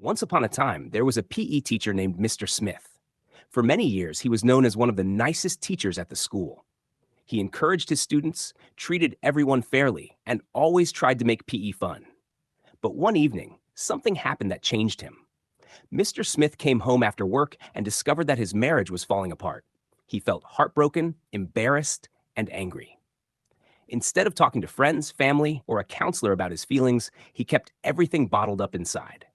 Once upon a time, there was a PE teacher named Mr. Smith. For many years, he was known as one of the nicest teachers at the school. He encouraged his students, treated everyone fairly, and always tried to make PE fun. But one evening, something happened that changed him. Mr. Smith came home after work and discovered that his marriage was falling apart. He felt heartbroken, embarrassed, and angry. Instead of talking to friends, family, or a counselor about his feelings, he kept everything bottled up inside.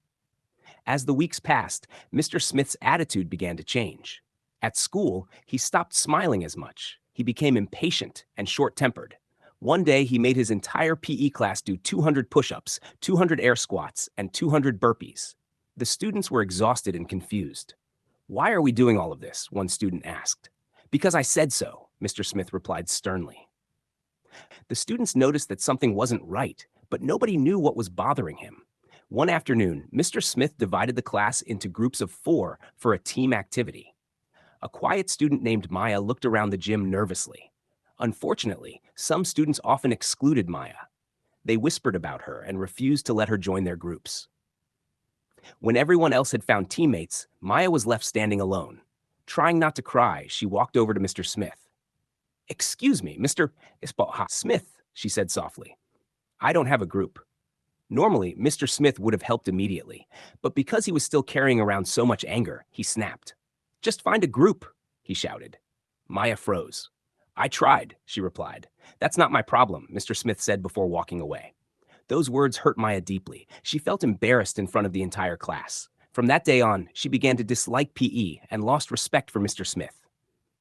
As the weeks passed, Mr. Smith's attitude began to change. At school, he stopped smiling as much. He became impatient and short-tempered. One day, he made his entire PE class do 200 push-ups, 200 air squats, and 200 burpees. The students were exhausted and confused. "Why are we doing all of this?" one student asked. "Because I said so," Mr. Smith replied sternly. The students noticed that something wasn't right, but nobody knew what was bothering him. One afternoon, Mr. Smith divided the class into groups of 4 for a team activity. A quiet student named Maya looked around the gym nervously. Unfortunately, some students often excluded Maya. They whispered about her and refused to let her join their groups. When everyone else had found teammates, Maya was left standing alone. Trying not to cry, she walked over to Mr. Smith. "Excuse me, Mr. Smith," she said softly. "I don't have a group." Normally, Mr. Smith would have helped immediately, but because he was still carrying around so much anger, he snapped. "Just find a group," he shouted. Maya froze. "I tried," she replied. "That's not my problem," Mr. Smith said before walking away. Those words hurt Maya deeply. She felt embarrassed in front of the entire class. From that day on, she began to dislike PE and lost respect for Mr. Smith.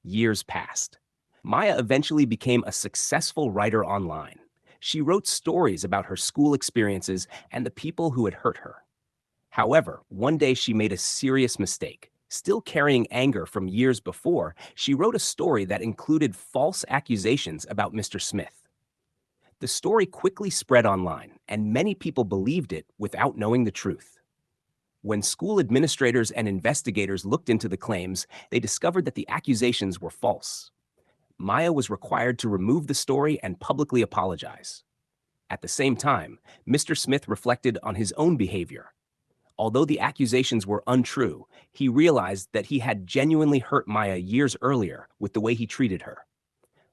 Years passed. Maya eventually became a successful writer online. She wrote stories about her school experiences and the people who had hurt her. However, one day she made a serious mistake. Still carrying anger from years before, she wrote a story that included false accusations about Mr. Smith. The story quickly spread online, and many people believed it without knowing the truth. When school administrators and investigators looked into the claims, they discovered that the accusations were false. Maya was required to remove the story and publicly apologize. At the same time, Mr. Smith reflected on his own behavior. Although the accusations were untrue, he realized that he had genuinely hurt Maya years earlier with the way he treated her.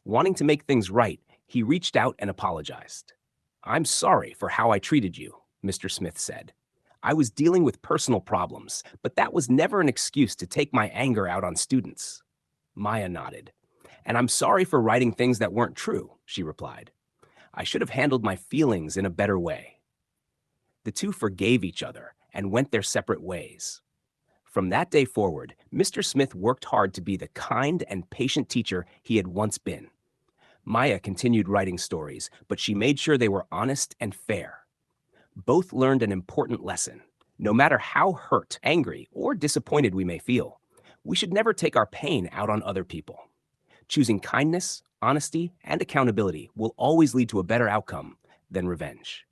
Wanting to make things right, he reached out and apologized. "I'm sorry for how I treated you," Mr. Smith said. "I was dealing with personal problems, but that was never an excuse to take my anger out on students." Maya nodded. "And I'm sorry for writing things that weren't true," she replied. "I should have handled my feelings in a better way." The two forgave each other and went their separate ways. From that day forward, Mr. Smith worked hard to be the kind and patient teacher he had once been. Maya continued writing stories, but she made sure they were honest and fair. Both learned an important lesson. No matter how hurt, angry, or disappointed we may feel, we should never take our pain out on other people. Choosing kindness, honesty, and accountability will always lead to a better outcome than revenge.